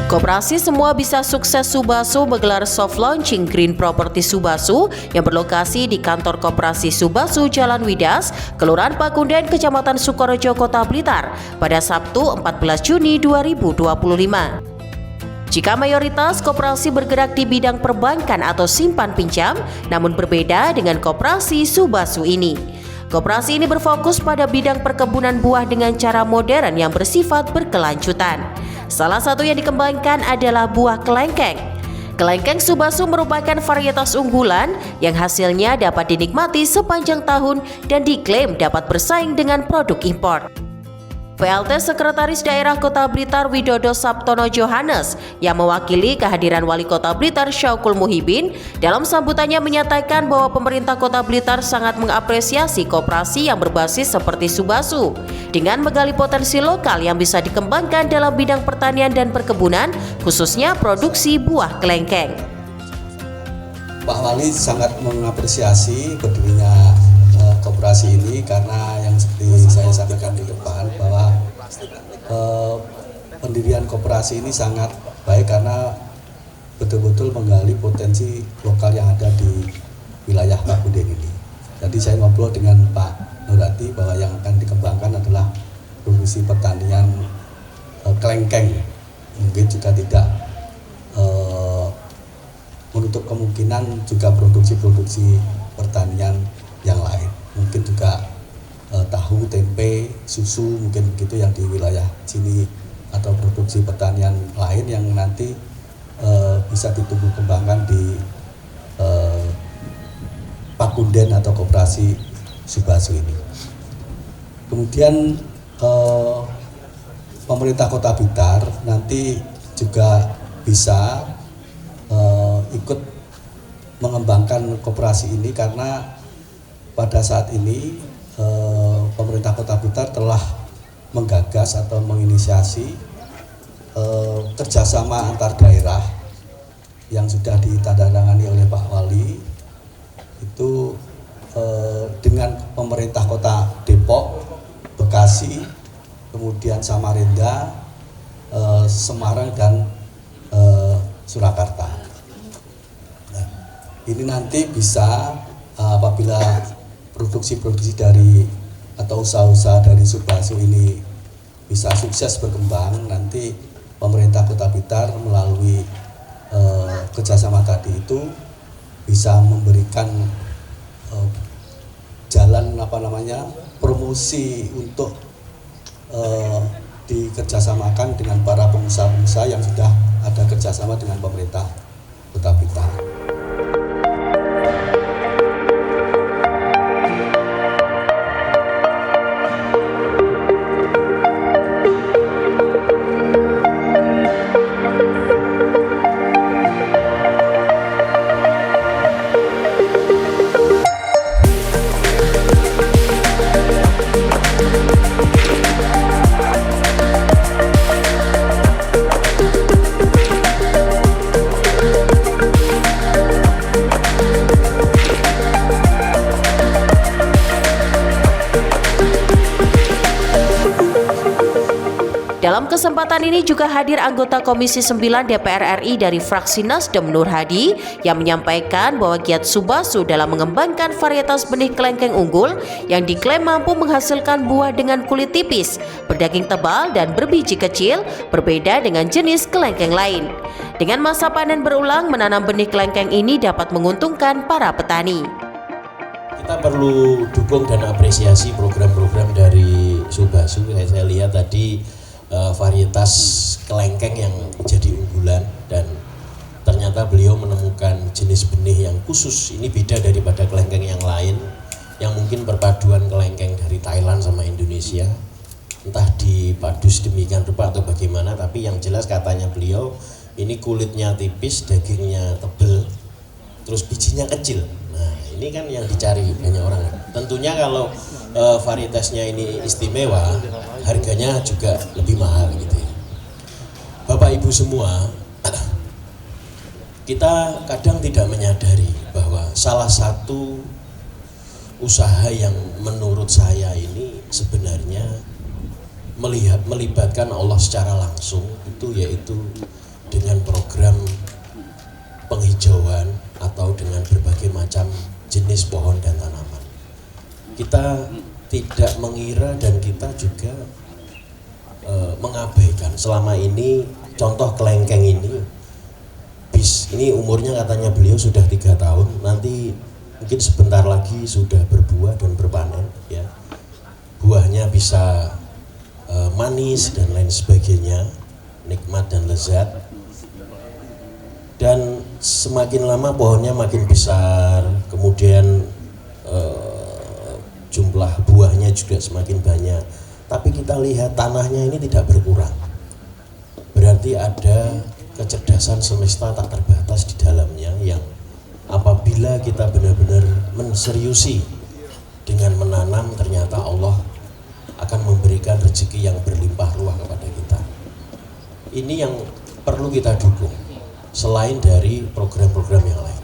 Koperasi Semua Bisa Sukses Subasu menggelar soft launching Green Property Subasu yang berlokasi di kantor Koperasi Subasu Jalan Widas, Kelurahan Pakunden, Kecamatan Sukorejo, Kota Blitar pada Sabtu 14 Juni 2025. Jika mayoritas koperasi bergerak di bidang perbankan atau simpan pinjam, namun berbeda dengan Koperasi Subasu ini. Koperasi ini berfokus pada bidang perkebunan buah dengan cara modern yang bersifat berkelanjutan. Salah satu yang dikembangkan adalah buah kelengkeng. Kelengkeng Subasu merupakan varietas unggulan yang hasilnya dapat dinikmati sepanjang tahun dan diklaim dapat bersaing dengan produk impor. PLT Sekretaris Daerah Kota Blitar Widodo Sabtono Johannes yang mewakili kehadiran Wali Kota Blitar Syaukul Muhibin dalam sambutannya menyatakan bahwa pemerintah Kota Blitar sangat mengapresiasi koperasi yang berbasis seperti Subasu dengan menggali potensi lokal yang bisa dikembangkan dalam bidang pertanian dan perkebunan, khususnya produksi buah kelengkeng. Pak Wali sangat mengapresiasi berdirinya koperasi ini karena yang seperti saya sampaikan di depan bahwa pendirian koperasi ini sangat baik karena betul-betul menggali potensi lokal yang ada di wilayah Pakunden ini. Jadi saya ngobrol dengan Pak Nurati bahwa yang akan dikembangkan adalah produksi pertanian kelengkeng. Mungkin juga tidak menutup kemungkinan juga produksi-produksi pertanian yang lain, mungkin juga tahu, tempe, susu, mungkin begitu yang di wilayah sini, atau produksi pertanian lain yang nanti bisa ditumbuh kembangkan di Pakunden atau Koperasi Subasu ini. Kemudian pemerintah Kota Blitar nanti juga bisa ikut mengembangkan koperasi ini karena pada saat ini pemerintah Kota Blitar telah menggagas atau menginisiasi kerjasama antar daerah yang sudah ditandatangani oleh Pak Wali itu dengan pemerintah Kota Depok, Bekasi, kemudian Samarinda, Semarang dan Surakarta. Nah, ini nanti bisa apabila produksi-produksi dari atau usaha-usaha dari Subasu ini bisa sukses berkembang, nanti pemerintah Kota Blitar melalui kerjasama tadi itu bisa memberikan jalan promosi untuk dikerjasamakan dengan para pengusaha-pengusaha yang sudah ada kerjasama dengan pemerintah Kota Blitar. Dalam kesempatan ini juga hadir anggota Komisi 9 DPR RI dari fraksi Nasdem Nur Hadi yang menyampaikan bahwa giat Subasu dalam mengembangkan varietas benih kelengkeng unggul yang diklaim mampu menghasilkan buah dengan kulit tipis, berdaging tebal dan berbiji kecil, berbeda dengan jenis kelengkeng lain. Dengan masa panen berulang, menanam benih kelengkeng ini dapat menguntungkan para petani. Kita perlu dukung dan apresiasi program-program dari Subasu. Saya lihat tadi varietas kelengkeng yang menjadi unggulan dan ternyata beliau menemukan jenis benih yang khusus. Ini beda daripada kelengkeng yang lain yang mungkin perpaduan kelengkeng dari Thailand sama Indonesia, entah dipadu sedemikian rupa atau bagaimana, tapi yang jelas katanya beliau ini kulitnya tipis, dagingnya tebal, terus bijinya kecil. Nah, ini kan yang dicari banyak orang. Tentunya kalau varietasnya ini istimewa, harganya juga lebih mahal gitu ya. Bapak Ibu semua, kita kadang tidak menyadari bahwa salah satu usaha yang menurut saya ini sebenarnya melibatkan Allah secara langsung, itu yaitu dengan program penghijauan atau dengan berbagai macam jenis pohon dan tanaman. Kita tidak mengira dan kita juga mengabaikan selama ini. Contoh kelengkeng ini umurnya katanya beliau sudah 3 tahun, nanti mungkin sebentar lagi sudah berbuah dan berpanen ya. Buahnya bisa manis dan lain sebagainya, nikmat dan lezat. Dan semakin lama pohonnya makin besar, kemudian jumlah buahnya juga semakin banyak. Tapi kita lihat tanahnya ini tidak berkurang. Berarti ada kecerdasan semesta tak terbatas di dalamnya yang apabila kita benar-benar menseriusi dengan menanam, ternyata Allah akan memberikan rezeki yang berlimpah ruah kepada kita. Ini yang perlu kita dukung selain dari program-program yang lain.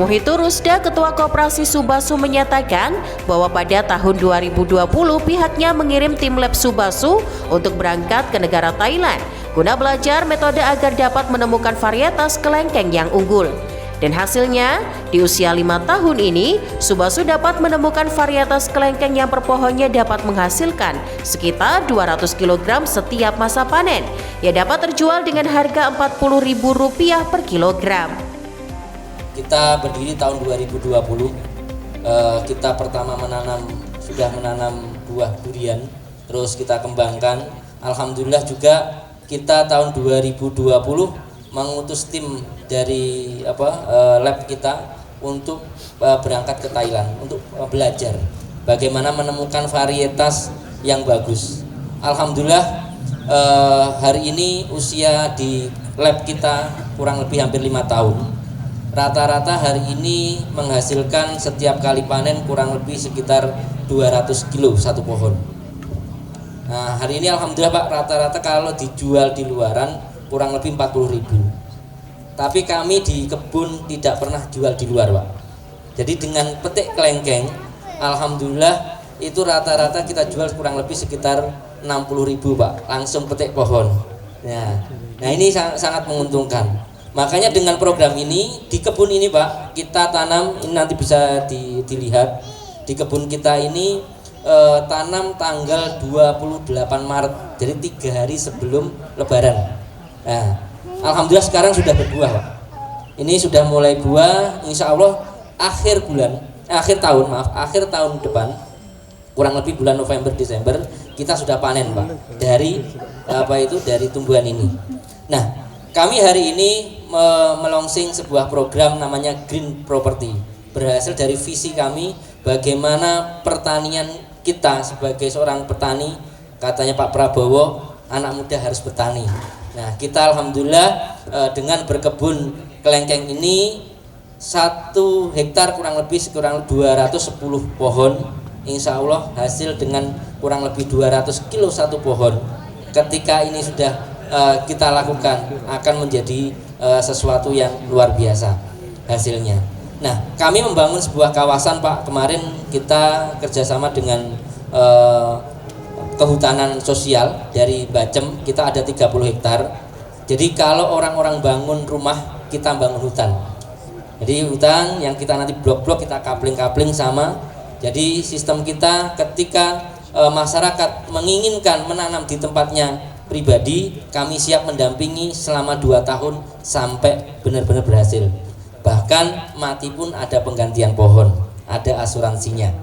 Muhyiddin Rusda, Ketua Koperasi Subasu menyatakan bahwa pada tahun 2020 pihaknya mengirim tim lab Subasu untuk berangkat ke negara Thailand guna belajar metode agar dapat menemukan varietas kelengkeng yang unggul. Dan hasilnya, di usia 5 tahun ini, Subasu dapat menemukan varietas kelengkeng yang per pohonnya dapat menghasilkan sekitar 200 kg setiap masa panen, yang dapat terjual dengan harga Rp40.000 per kilogram. Kita berdiri tahun 2020, kita pertama sudah menanam buah durian, terus kita kembangkan. Alhamdulillah juga kita tahun 2020 mengutus tim dari lab kita untuk berangkat ke Thailand untuk belajar bagaimana menemukan varietas yang bagus. Alhamdulillah hari ini usia di lab kita kurang lebih hampir 5 tahun. Rata-rata hari ini menghasilkan setiap kali panen kurang lebih sekitar 200 kilo satu pohon. Nah, hari ini alhamdulillah Pak, rata-rata kalau dijual di luaran kurang lebih 40.000. Tapi kami di kebun tidak pernah jual di luar Pak. Jadi dengan petik kelengkeng, alhamdulillah itu rata-rata kita jual kurang lebih sekitar 60.000 Pak, langsung petik pohon. Nah ini sangat menguntungkan. Makanya dengan program ini di kebun ini Pak, kita tanam, ini nanti bisa dilihat di kebun kita ini tanam tanggal 28 Maret, jadi 3 hari sebelum Lebaran. Nah, alhamdulillah sekarang sudah berbuah Pak. Ini sudah mulai buah, insya Allah akhir tahun depan, kurang lebih bulan November Desember kita sudah panen Pak dari dari tumbuhan ini. Nah, kami hari ini melonsing sebuah program namanya Green Property. Berhasil dari visi kami bagaimana pertanian kita sebagai seorang petani, katanya Pak Prabowo, anak muda harus bertani. Nah, kita alhamdulillah dengan berkebun kelengkeng ini 1 hektar kurang lebih 210 pohon. Insya Allah hasil dengan kurang lebih 200 kilo satu pohon. Ketika ini sudah kita lakukan akan menjadi sesuatu yang luar biasa hasilnya. Nah, kami membangun sebuah kawasan Pak. Kemarin kita kerjasama dengan kehutanan sosial dari Bacem, kita ada 30 hektar. Jadi kalau orang-orang bangun rumah, kita bangun hutan. Jadi hutan yang kita nanti blok-blok kita kapling-kapling sama. Jadi sistem kita ketika masyarakat menginginkan menanam di tempatnya pribadi, kami siap mendampingi selama 2 tahun sampai benar-benar berhasil. Bahkan mati pun ada penggantian pohon, ada asuransinya.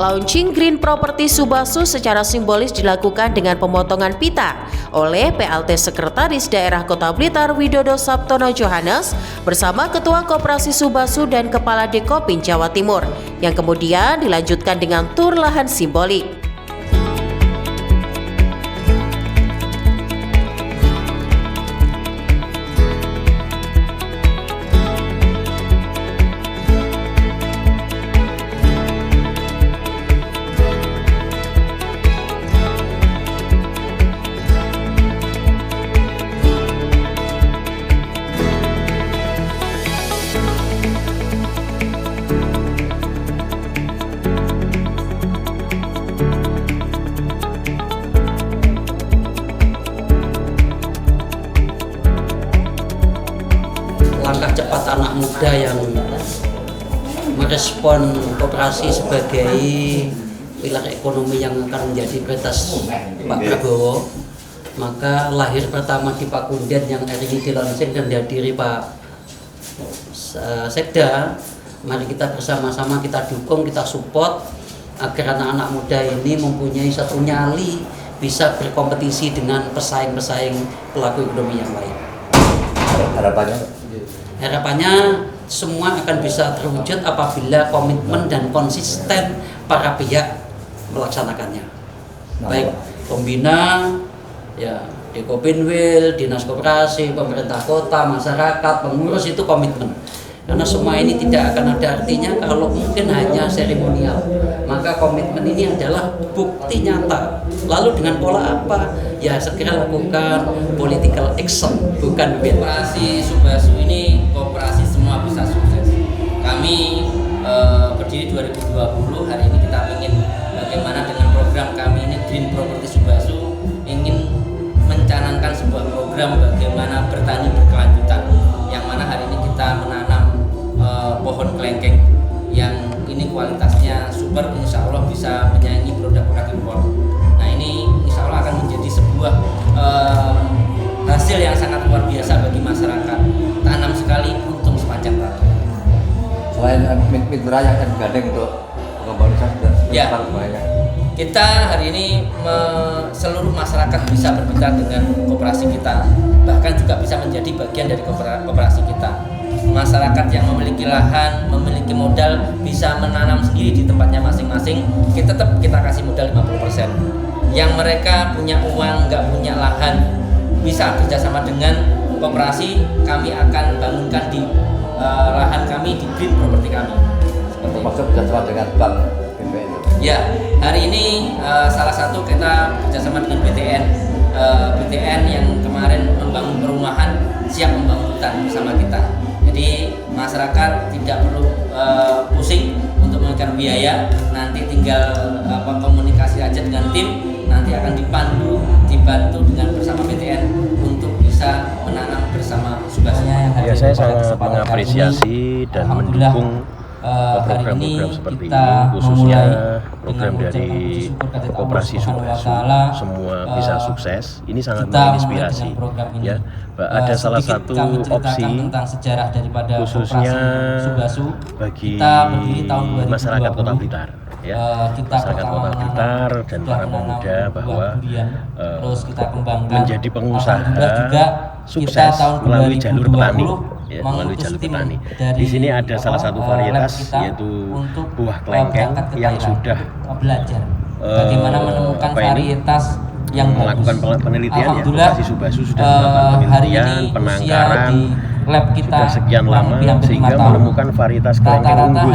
Launching Green Property Subassu secara simbolis dilakukan dengan pemotongan pita oleh PLT Sekretaris Daerah Kota Blitar Widodo Sabtono Johannes bersama Ketua Koperasi Subassu dan Kepala Dekopin Jawa Timur, yang kemudian dilanjutkan dengan tur lahan simbolik. Langkah cepat anak muda yang merespon koperasi sebagai pilar ekonomi yang akan menjadi prioritas Pak Prabowo, maka lahir pertama di Pakunden yang hari ini dilaunching dan dihadiri Pak Sekda. Mari kita bersama-sama kita dukung, kita support agar anak-anak muda ini mempunyai satu nyali bisa berkompetisi dengan pesaing-pesaing pelaku ekonomi yang lain. Harapannya semua akan bisa terwujud apabila komitmen dan konsisten para pihak melaksanakannya. Baik Pembina, ya Dekopinwil, Dinas Koperasi, pemerintah kota, masyarakat, pengurus itu komitmen. Karena semua ini tidak akan ada artinya kalau mungkin hanya seremonial. Maka komitmen ini adalah bukti nyata. Lalu dengan pola apa? Ya segera lakukan political action, bukan Koperasi Subassu ini koperasi semua bisa sukses. Kami berdiri 2020, hari ini kita ingin bagaimana dengan program kami ini Green Property Subassu ingin mencanangkan sebuah program bagaimana bertani berkelanjutan, yang mana hari ini kita menanam pohon kelengkeng yang ini kualitasnya super, insya Allah bisa menyaingi produk-produk impor. Nah ini insya Allah akan menjadi sebuah hasil yang sangat luar biasa bagi masyarakat. Tanam sekali, untung sepanjang tahun. Selain mitra yang akan digandeng untuk pengembangan ya, kita hari ini seluruh masyarakat bisa bermitra dengan koperasi kita, bahkan juga bisa menjadi bagian dari koperasi kita. Masyarakat yang memiliki lahan, memiliki modal, bisa menanam sendiri di tempatnya masing-masing, kita tetap kita kasih modal 50%. Yang mereka punya uang, nggak punya lahan, bisa kerjasama dengan koperasi, kami akan bangunkan di lahan kami, di green property kami. Termasuk kerjasama dengan bank BPN. Ya, hari ini salah satu kita kerjasama dengan BTN yang kemarin membangun perumahan, siap membangun hutan bersama kita. Jadi masyarakat tidak perlu pusing untuk mengeluarkan biaya, nanti tinggal komunikasi aja dengan tim, nanti akan dibantu dengan bersama BTN untuk bisa menanam bersama Subassu. Ya, saya sangat mengapresiasi dan mendukung program-program seperti ini, khususnya program dari Koperasi Subassu, semua bisa sukses. Ini sangat menginspirasi. Ya, ada salah satu opsi khususnya bagi masyarakat Kota Blitar. Ya, masyarakat Kota Blitar dan para pemuda bahwa menjadi pengusaha sukses melalui jalur petani. Ya, melalui jalur petani. Di sini ada salah satu varietas yaitu buah kelengkeng yang sudah bagaimana menemukan varietas yang melakukan penelitian. Ya, Koperasi Subassu sudah melakukan penelitian, penangkaran di lab kita sudah sekian lama sehingga menemukan varietas kelengkeng unggul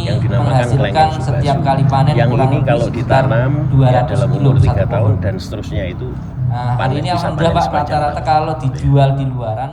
yang dinamakan kelengkeng setiap kali Subassu. panen Yang ini kalau ditanam ya dalam umur 3 tahun dan seterusnya itu hari ini bisa alhamdulillah panen Pak, sepanjang rata-rata tahun. kalau dijual di luaran